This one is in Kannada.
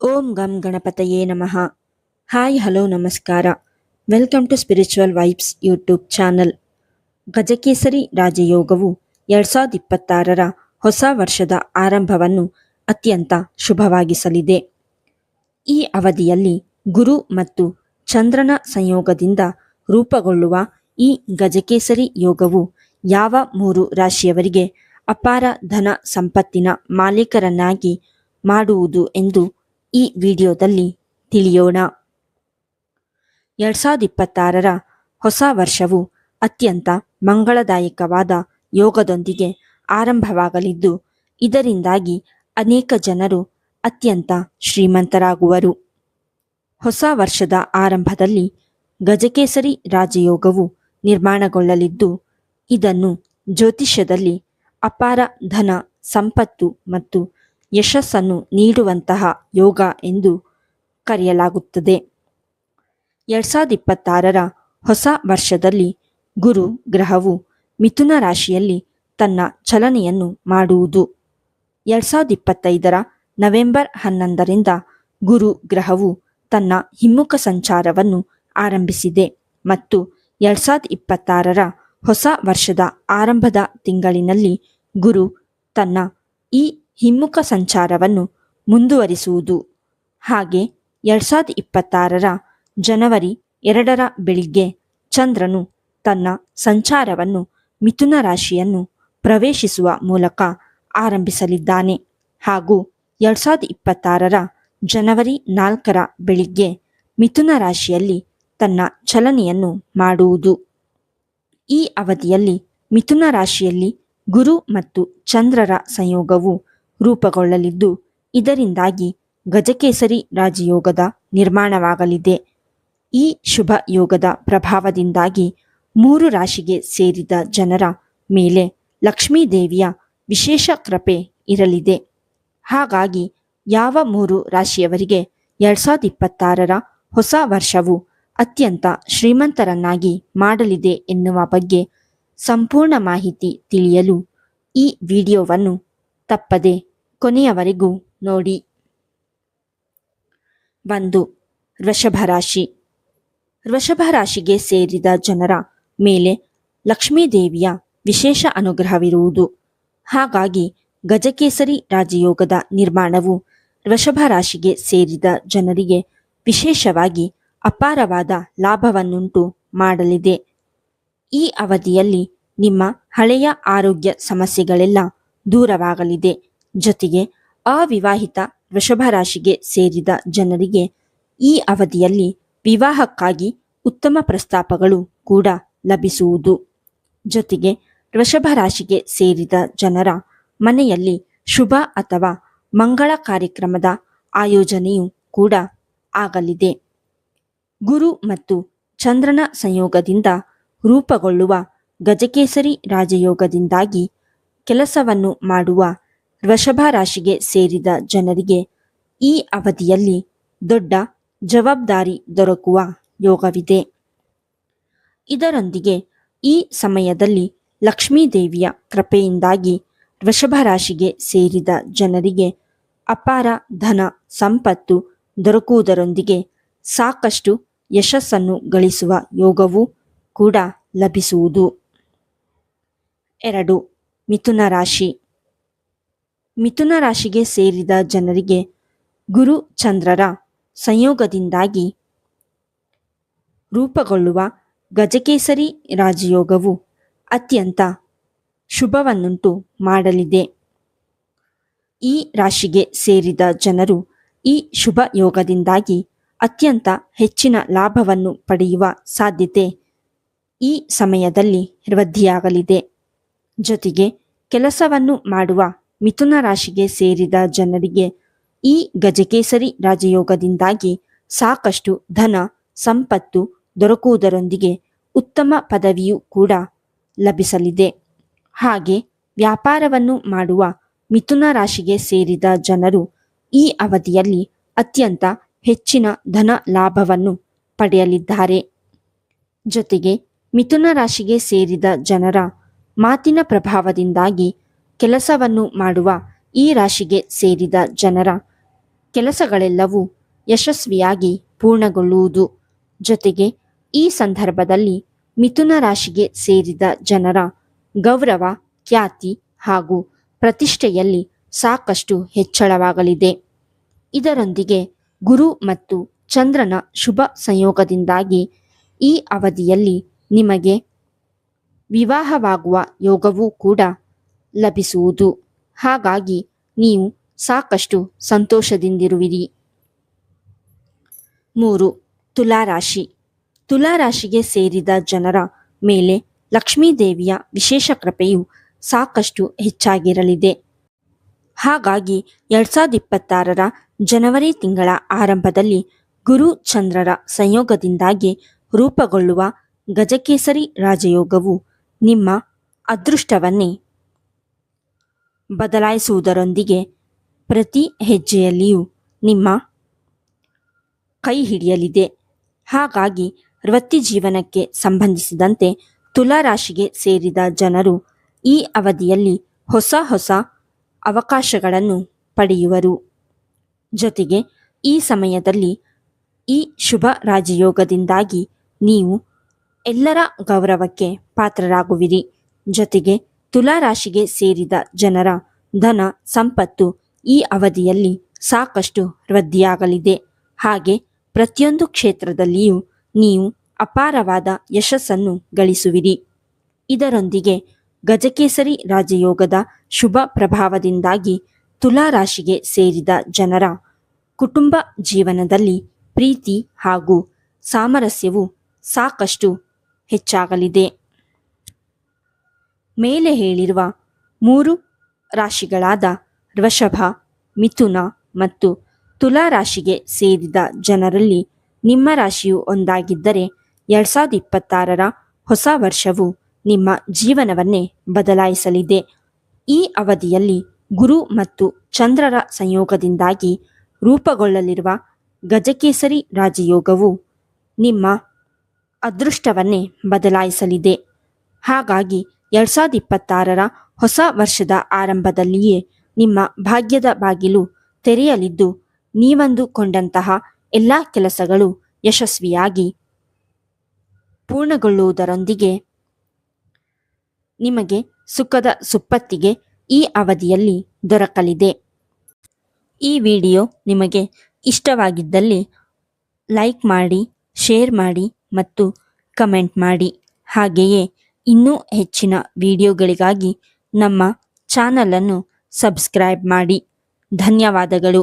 ಓಂ ಗಂ ಗಣಪತಯೇ ನಮಃ. ಹಾಯ್ ಹಲೋ ನಮಸ್ಕಾರ. Welcome to spiritual vibes YouTube channel. ಗಜಕೇಸರಿ ರಾಜಯೋಗವು 2026ರ ಹೊಸ ವರ್ಷದ ಆರಂಭವನ್ನು ಅತ್ಯಂತ ಶುಭವಾಗಿಸಲಿದೆ. ಈ ಅವಧಿಯಲ್ಲಿ ಗುರು ಮತ್ತು ಚಂದ್ರನ ಸಂಯೋಗದಿಂದ ರೂಪುಗೊಳ್ಳುವ ಈ ಗಜಕೇಸರಿ ಯೋಗವು ಯಾವ 3 ರಾಶಿಯವರಿಗೆ ಅಪಾರ ಧನ ಸಂಪತ್ತಿನ ಮಾಲೀಕರನ್ನಾಗಿ ಮಾಡುವುದು ಎಂದು ಈ ವಿಡಿಯೋದಲ್ಲಿ ತಿಳಿಯೋಣ. 2026ರ ಹೊಸ ವರ್ಷವು ಅತ್ಯಂತ ಮಂಗಳದಾಯಕವಾದ ಯೋಗದೊಂದಿಗೆ ಆರಂಭವಾಗಲಿದ್ದು, ಇದರಿಂದಾಗಿ ಅನೇಕ ಜನರು ಅತ್ಯಂತ ಶ್ರೀಮಂತರಾಗುವರು. ಹೊಸ ವರ್ಷದ ಆರಂಭದಲ್ಲಿ ಗಜಕೇಸರಿ ರಾಜಯೋಗವು ನಿರ್ಮಾಣಗೊಳ್ಳಲಿದ್ದು, ಇದನ್ನು ಜ್ಯೋತಿಷ್ಯದಲ್ಲಿ ಅಪಾರ ಧನ ಸಂಪತ್ತು ಮತ್ತು ಯಶಸ್ಸನ್ನು ನೀಡುವಂತಹ ಯೋಗ ಎಂದು ಕರೆಯಲಾಗುತ್ತದೆ. 2026ರ ಹೊಸ ವರ್ಷದಲ್ಲಿ ಗುರು ಗ್ರಹವು ಮಿಥುನ ರಾಶಿಯಲ್ಲಿ ತನ್ನ ಚಲನೆಯನ್ನು ಮಾಡುವುದು. 2025ರ ನವೆಂಬರ್ 11ರಿಂದ ಗುರು ಗ್ರಹವು ತನ್ನ ಹಿಮ್ಮುಖ ಸಂಚಾರವನ್ನು ಆರಂಭಿಸಿದೆ ಮತ್ತು 2026ರ ಹೊಸ ವರ್ಷದ ಆರಂಭದ ತಿಂಗಳಿನಲ್ಲಿ ಗುರು ತನ್ನ ಈ ಹಿಮ್ಮುಖ ಸಂಚಾರವನ್ನು ಮುಂದುವರಿಸುವುದು. ಹಾಗೆ 2026ರ ಜನವರಿ 2ರ ಬೆಳಿಗ್ಗೆ ಚಂದ್ರನು ತನ್ನ ಸಂಚಾರವನ್ನು ಮಿಥುನ ರಾಶಿಯನ್ನು ಪ್ರವೇಶಿಸುವ ಮೂಲಕ ಆರಂಭಿಸಲಿದ್ದಾನೆ ಹಾಗೂ 2026ರ ಜನವರಿ 4ರ ಬೆಳಿಗ್ಗೆ ಮಿಥುನ ರಾಶಿಯಲ್ಲಿ ತನ್ನ ಚಲನೆಯನ್ನು ಮಾಡುವುದು. ಈ ಅವಧಿಯಲ್ಲಿ ಮಿಥುನ ರಾಶಿಯಲ್ಲಿ ಗುರು ಮತ್ತು ಚಂದ್ರರ ಸಂಯೋಗವು ರೂಪುಗೊಳ್ಳಲಿದ್ದು, ಇದರಿಂದಾಗಿ ಗಜಕೇಸರಿ ರಾಜಯೋಗದ ನಿರ್ಮಾಣವಾಗಲಿದೆ. ಈ ಶುಭ ಯೋಗದ ಪ್ರಭಾವದಿಂದಾಗಿ 3 ರಾಶಿಗೆ ಸೇರಿದ ಜನರ ಮೇಲೆ ಲಕ್ಷ್ಮೀ ದೇವಿಯ ವಿಶೇಷ ಕೃಪೆ ಇರಲಿದೆ. ಹಾಗಾಗಿ ಯಾವ 3 ರಾಶಿಯವರಿಗೆ 2026ರ ಹೊಸ ವರ್ಷವು ಅತ್ಯಂತ ಶ್ರೀಮಂತರನ್ನಾಗಿ ಮಾಡಲಿದೆ ಎನ್ನುವ ಬಗ್ಗೆ ಸಂಪೂರ್ಣ ಮಾಹಿತಿ ತಿಳಿಯಲು ಈ ವಿಡಿಯೋವನ್ನು ತಪ್ಪದೆ ಕೊನೆಯವರೆಗೂ ನೋಡಿ. 1. ವೃಷಭ ರಾಶಿ. ವೃಷಭ ರಾಶಿಗೆ ಸೇರಿದ ಜನರ ಮೇಲೆ ಲಕ್ಷ್ಮೀದೇವಿಯ ವಿಶೇಷ ಅನುಗ್ರಹವಿರುವುದು. ಹಾಗಾಗಿ ಗಜಕೇಸರಿ ರಾಜಯೋಗದ ನಿರ್ಮಾಣವು ವೃಷಭ ರಾಶಿಗೆ ಸೇರಿದ ಜನರಿಗೆ ವಿಶೇಷವಾಗಿ ಅಪಾರವಾದ ಲಾಭವನ್ನುಂಟು ಮಾಡಲಿದೆ. ಈ ಅವಧಿಯಲ್ಲಿ ನಿಮ್ಮ ಹಳೆಯ ಆರೋಗ್ಯ ಸಮಸ್ಯೆಗಳೆಲ್ಲ ದೂರವಾಗಲಿದೆ. ಜೊತೆಗೆ ಅವಿವಾಹಿತ ವೃಷಭ ರಾಶಿಗೆ ಸೇರಿದ ಜನರಿಗೆ ಈ ಅವಧಿಯಲ್ಲಿ ವಿವಾಹಕ್ಕಾಗಿ ಉತ್ತಮ ಪ್ರಸ್ತಾಪಗಳು ಕೂಡ ಲಭಿಸುವುದು. ಜೊತೆಗೆ ವೃಷಭ ರಾಶಿಗೆ ಸೇರಿದ ಜನರ ಮನೆಯಲ್ಲಿ ಶುಭ ಅಥವಾ ಮಂಗಳ ಕಾರ್ಯಕ್ರಮದ ಆಯೋಜನೆಯೂ ಕೂಡ ಆಗಲಿದೆ. ಗುರು ಮತ್ತು ಚಂದ್ರನ ಸಂಯೋಗದಿಂದ ರೂಪುಗೊಳ್ಳುವ ಗಜಕೇಸರಿ ರಾಜಯೋಗದಿಂದಾಗಿ ಕೆಲಸವನ್ನು ಮಾಡುವ ವೃಷಭ ರಾಶಿಗೆ ಸೇರಿದ ಜನರಿಗೆ ಈ ಅವಧಿಯಲ್ಲಿ ದೊಡ್ಡ ಜವಾಬ್ದಾರಿ ದೊರಕುವ ಯೋಗವಿದೆ. ಇದರೊಂದಿಗೆ ಈ ಸಮಯದಲ್ಲಿ ಲಕ್ಷ್ಮೀ ದೇವಿಯ ಕೃಪೆಯಿಂದಾಗಿ ವೃಷಭ ರಾಶಿಗೆ ಸೇರಿದ ಜನರಿಗೆ ಅಪಾರ ಧನ ಸಂಪತ್ತು ದೊರಕುವುದರೊಂದಿಗೆ ಸಾಕಷ್ಟು ಯಶಸ್ಸನ್ನು ಗಳಿಸುವ ಯೋಗವೂ ಕೂಡ ಲಭಿಸುವುದು. 2. ಮಿಥುನ ರಾಶಿ. ಮಿಥುನ ರಾಶಿಗೆ ಸೇರಿದ ಜನರಿಗೆ ಗುರು ಚಂದ್ರರ ಸಂಯೋಗದಿಂದಾಗಿ ರೂಪುಗೊಳ್ಳುವ ಗಜಕೇಸರಿ ರಾಜಯೋಗವು ಅತ್ಯಂತ ಶುಭವನ್ನುಂಟು ಮಾಡಲಿದೆ. ಈ ರಾಶಿಗೆ ಸೇರಿದ ಜನರು ಈ ಶುಭ ಯೋಗದಿಂದಾಗಿ ಅತ್ಯಂತ ಹೆಚ್ಚಿನ ಲಾಭವನ್ನು ಪಡೆಯುವ ಸಾಧ್ಯತೆ ಈ ಸಮಯದಲ್ಲಿ ವೃದ್ಧಿಯಾಗಲಿದೆ. ಜೊತೆಗೆ ಕೆಲಸವನ್ನು ಮಾಡುವ ಮಿಥುನ ರಾಶಿಗೆ ಸೇರಿದ ಜನರಿಗೆ ಈ ಗಜಕೇಸರಿ ರಾಜಯೋಗದಿಂದಾಗಿ ಸಾಕಷ್ಟು ಧನ ಸಂಪತ್ತು ದೊರಕುವುದರೊಂದಿಗೆ ಉತ್ತಮ ಪದವಿಯೂ ಕೂಡ ಲಭಿಸಲಿದೆ. ಹಾಗೆ ವ್ಯಾಪಾರವನ್ನು ಮಾಡುವ ಮಿಥುನ ರಾಶಿಗೆ ಸೇರಿದ ಜನರು ಈ ಅವಧಿಯಲ್ಲಿ ಅತ್ಯಂತ ಹೆಚ್ಚಿನ ಧನ ಲಾಭವನ್ನು ಪಡೆಯಲಿದ್ದಾರೆ. ಜೊತೆಗೆ ಮಿಥುನ ರಾಶಿಗೆ ಸೇರಿದ ಜನರ ಮಾತಿನ ಪ್ರಭಾವದಿಂದಾಗಿ ಕೆಲಸವನ್ನು ಮಾಡುವ ಈ ರಾಶಿಗೆ ಸೇರಿದ ಜನರ ಕೆಲಸಗಳೆಲ್ಲವೂ ಯಶಸ್ವಿಯಾಗಿ ಪೂರ್ಣಗೊಳ್ಳುವುದು. ಜೊತೆಗೆ ಈ ಸಂದರ್ಭದಲ್ಲಿ ಮಿಥುನ ರಾಶಿಗೆ ಸೇರಿದ ಜನರ ಗೌರವ, ಖ್ಯಾತಿ ಹಾಗೂ ಪ್ರತಿಷ್ಠೆಯಲ್ಲಿ ಸಾಕಷ್ಟು ಹೆಚ್ಚಳವಾಗಲಿದೆ. ಇದರೊಂದಿಗೆ ಗುರು ಮತ್ತು ಚಂದ್ರನ ಶುಭ ಸಂಯೋಗದಿಂದಾಗಿ ಈ ಅವಧಿಯಲ್ಲಿ ನಿಮಗೆ ವಿವಾಹವಾಗುವ ಯೋಗವೂ ಕೂಡ ಲಭಿಸುವುದು. ಹಾಗಾಗಿ ನೀವು ಸಾಕಷ್ಟು ಸಂತೋಷದಿಂದಿರುವಿರಿ. 3. ತುಲಾರಾಶಿ. ತುಲಾರಾಶಿಗೆ ಸೇರಿದ ಜನರ ಮೇಲೆ ಲಕ್ಷ್ಮೀದೇವಿಯ ವಿಶೇಷ ಕೃಪೆಯು ಸಾಕಷ್ಟು ಹೆಚ್ಚಾಗಿರಲಿದೆ. ಹಾಗಾಗಿ 2026ರ ಜನವರಿ ತಿಂಗಳ ಆರಂಭದಲ್ಲಿ ಗುರು ಚಂದ್ರರ ಸಂಯೋಗದಿಂದಾಗಿ ರೂಪುಗೊಳ್ಳುವ ಗಜಕೇಸರಿ ರಾಜಯೋಗವು ನಿಮ್ಮ ಅದೃಷ್ಟವನ್ನೇ ಬದಲಾಯಿಸುವುದರೊಂದಿಗೆ ಪ್ರತಿ ಹೆಜ್ಜೆಯಲ್ಲಿಯೂ ನಿಮ್ಮ ಕೈ ಹಿಡಿಯಲಿದೆ. ಹಾಗಾಗಿ ವೃತ್ತಿ ಜೀವನಕ್ಕೆ ಸಂಬಂಧಿಸಿದಂತೆ ತುಲಾರಾಶಿಗೆ ಸೇರಿದ ಜನರು ಈ ಅವಧಿಯಲ್ಲಿ ಹೊಸ ಹೊಸ ಅವಕಾಶಗಳನ್ನು ಪಡೆಯುವರು. ಜೊತೆಗೆ ಈ ಸಮಯದಲ್ಲಿ ಈ ಶುಭ ರಾಜಯೋಗದಿಂದಾಗಿ ನೀವು ಎಲ್ಲರ ಗೌರವಕ್ಕೆ ಪಾತ್ರರಾಗುವಿರಿ. ಜೊತೆಗೆ ತುಲಾರಾಶಿಗೆ ಸೇರಿದ ಜನರ ಧನ ಸಂಪತ್ತು ಈ ಅವಧಿಯಲ್ಲಿ ಸಾಕಷ್ಟು ವೃದ್ಧಿಯಾಗಲಿದೆ. ಹಾಗೆ ಪ್ರತಿಯೊಂದು ಕ್ಷೇತ್ರದಲ್ಲಿಯೂ ನೀವು ಅಪಾರವಾದ ಯಶಸ್ಸನ್ನು ಗಳಿಸುವಿರಿ. ಇದರೊಂದಿಗೆ ಗಜಕೇಸರಿ ರಾಜಯೋಗದ ಶುಭ ಪ್ರಭಾವದಿಂದಾಗಿ ತುಲಾರಾಶಿಗೆ ಸೇರಿದ ಜನರ ಕುಟುಂಬ ಜೀವನದಲ್ಲಿ ಪ್ರೀತಿ ಹಾಗೂ ಸಾಮರಸ್ಯವು ಸಾಕಷ್ಟು ಹೆಚ್ಚಾಗಲಿದೆ. ಮೇಲೆ ಹೇಳಿರುವ 3 ರಾಶಿಗಳಾದ ವೃಷಭ, ಮಿಥುನ ಮತ್ತು ತುಲಾರಾಶಿಗೆ ಸೇರಿದ ಜನರಲ್ಲಿ ನಿಮ್ಮ ರಾಶಿಯು ಒಂದಾಗಿದ್ದರೆ 2026ರ ಹೊಸ ವರ್ಷವು ನಿಮ್ಮ ಜೀವನವನ್ನೇ ಬದಲಾಯಿಸಲಿದೆ. ಈ ಅವಧಿಯಲ್ಲಿ ಗುರು ಮತ್ತು ಚಂದ್ರರ ಸಂಯೋಗದಿಂದಾಗಿ ರೂಪುಗೊಳ್ಳಲಿರುವ ಗಜಕೇಸರಿ ರಾಜಯೋಗವು ನಿಮ್ಮ ಅದೃಷ್ಟವನ್ನೇ ಬದಲಾಯಿಸಲಿದೆ. ಹಾಗಾಗಿ 2026ರ ಹೊಸ ವರ್ಷದ ಆರಂಭದಲ್ಲಿಯೇ ನಿಮ್ಮ ಭಾಗ್ಯದ ಬಾಗಿಲು ತೆರೆಯಲಿದ್ದು, ನೀವಂದುಕೊಂಡಂತಹ ಎಲ್ಲ ಕೆಲಸಗಳು ಯಶಸ್ವಿಯಾಗಿ ಪೂರ್ಣಗೊಳ್ಳುವುದರೊಂದಿಗೆ ನಿಮಗೆ ಸುಖದ ಸುಪ್ಪತ್ತಿಗೆ ಈ ಅವಧಿಯಲ್ಲಿ ದೊರಕಲಿದೆ. ಈ ವಿಡಿಯೋ ನಿಮಗೆ ಇಷ್ಟವಾಗಿದ್ದಲ್ಲಿ ಲೈಕ್ ಮಾಡಿ, ಶೇರ್ ಮಾಡಿ ಮತ್ತು ಕಮೆಂಟ್ ಮಾಡಿ. ಹಾಗೆಯೇ ಇನ್ನೂ ಹೆಚ್ಚಿನ ವಿಡಿಯೋಗಳಿಗಾಗಿ ನಮ್ಮ ಚಾನಲನ್ನು ಸಬ್ಸ್ಕ್ರೈಬ್ ಮಾಡಿ. ಧನ್ಯವಾದಗಳು.